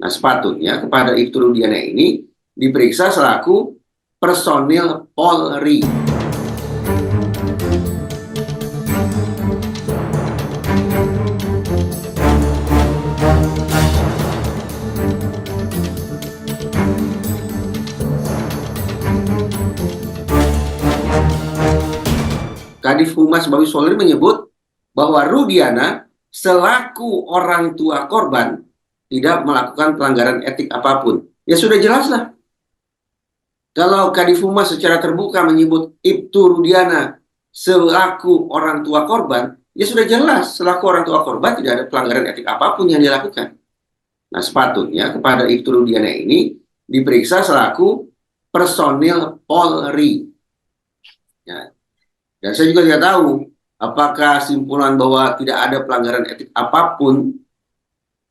Nah, sepatutnya kepada Ibtu Rudiana ini diperiksa selaku personil Polri. Kadif Humas Mabes Polri menyebut bahwa Rudiana selaku orang tua korban tidak melakukan pelanggaran etik apapun. Ya sudah jelas lah. Kalau Kadif Humas secara terbuka menyebut Ibtu Rudiana selaku orang tua korban, ya sudah jelas selaku orang tua korban tidak ada pelanggaran etik apapun yang dilakukan. Nah, sepatutnya kepada Ibtu Rudiana ini diperiksa selaku personil Polri. Ya. Dan saya juga tidak tahu apakah simpulan bahwa tidak ada pelanggaran etik apapun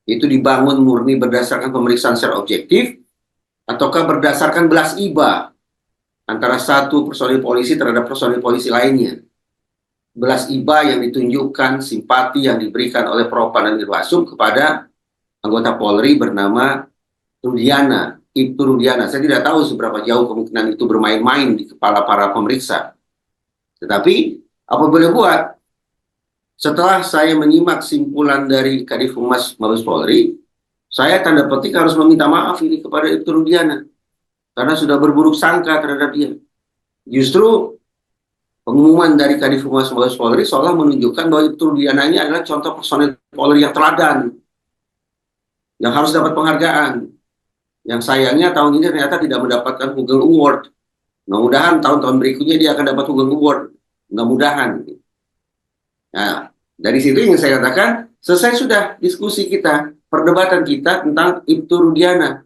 itu dibangun murni berdasarkan pemeriksaan secara objektif ataukah berdasarkan belas iba antara satu personil polisi terhadap personil polisi lainnya. Belas iba yang ditunjukkan, simpati yang diberikan oleh Propam dan Irwasum kepada anggota Polri bernama Rudiana, Ibtu Rudiana. Saya tidak tahu seberapa jauh kemungkinan itu bermain-main di kepala para pemeriksa. Tetapi apa boleh buat, setelah saya menyimak simpulan dari Kadif Humas Mabes Polri, saya tanda petik harus meminta maaf ini kepada Ibtu Rudiana karena sudah berburuk sangka terhadap dia. Justru pengumuman dari Kadif Humas Mabes Polri seolah menunjukkan bahwa Ibtu Rudiana ini adalah contoh personil Polri yang teladan, yang harus dapat penghargaan. Yang sayangnya tahun ini ternyata tidak mendapatkan Google Award. Mudah-mudahan tahun-tahun berikutnya dia akan dapat Google Award. Mudah-mudahan. Nah, dari situ yang saya katakan, selesai sudah diskusi kita, perdebatan kita tentang Ibtu Rudiana.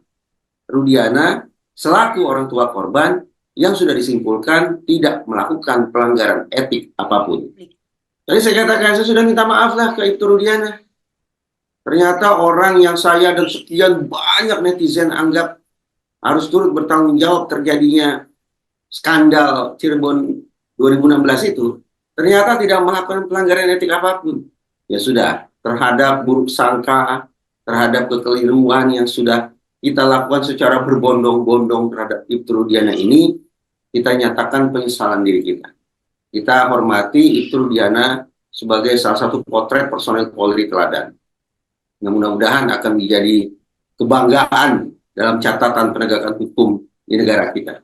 Rudiana selaku orang tua korban yang sudah disimpulkan tidak melakukan pelanggaran etik apapun. Tadi saya katakan, saya sudah minta maaf lah ke Ibtu Rudiana. Ternyata orang yang saya dan sekian banyak netizen anggap harus turut bertanggung jawab terjadinya skandal Cirebon 2016 itu, ternyata tidak melakukan pelanggaran etik apapun. Ya sudah, terhadap buruk sangka, terhadap kekeliruan yang sudah kita lakukan secara berbondong-bondong terhadap Ibtu Rudiana ini, kita nyatakan penyesalan diri kita. Kita hormati Ibtu Rudiana sebagai salah satu potret personel Polri teladan. Nah, mudah-mudahan akan menjadi kebanggaan dalam catatan penegakan hukum di negara kita.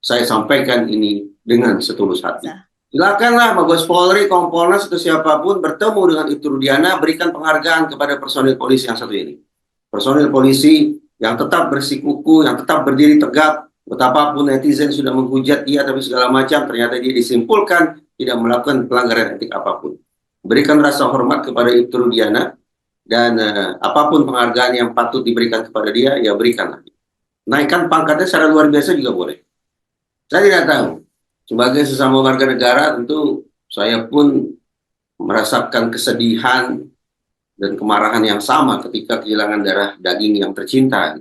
Saya sampaikan ini dengan setulus hati. Silakanlah Mabes Polri, Kompolnas, atau siapapun bertemu dengan Ibtu Rudiana, berikan penghargaan kepada personil polisi yang satu ini. Personil polisi yang tetap bersikukuh, yang tetap berdiri tegap, betapapun netizen sudah menghujat dia, tapi segala macam, ternyata dia disimpulkan tidak melakukan pelanggaran etik apapun. Berikan rasa hormat kepada Ibtu Rudiana, dan apapun penghargaan yang patut diberikan kepada dia, ya berikanlah. Naikkan pangkatnya secara luar biasa juga boleh. Saya tidak tahu. Sebagai sesama warga negara, tentu saya pun merasakan kesedihan dan kemarahan yang sama ketika kehilangan darah daging yang tercinta.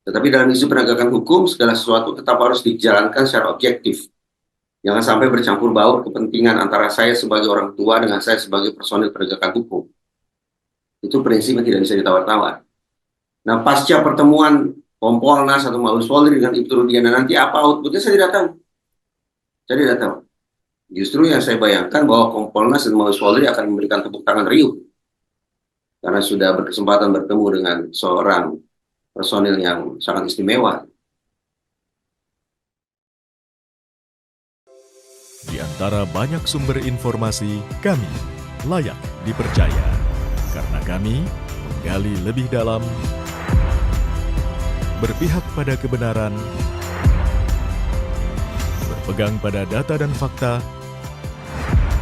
Tetapi dalam isu penegakan hukum, segala sesuatu tetap harus dijalankan secara objektif. Jangan sampai bercampur baur kepentingan antara saya sebagai orang tua dengan saya sebagai personil penegakan hukum. Itu prinsip yang tidak bisa ditawar-tawar. Nah, pasca pertemuan Kompolnas atau Mabes Polri dengan Ibtu Rudiana nanti apa outputnya saya tidak tahu. Saya tidak tahu. Justru yang saya bayangkan bahwa Kompolnas dan Mabes Polri akan memberikan tepuk tangan riuh karena sudah berkesempatan bertemu dengan seorang personil yang sangat istimewa. Di antara banyak sumber informasi, kami layak dipercaya karena kami menggali lebih dalam, berpihak pada kebenaran, berpegang pada data dan fakta,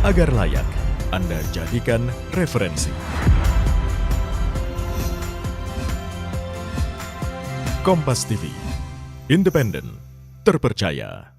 agar layak Anda jadikan referensi. Kompas TV, independen, terpercaya.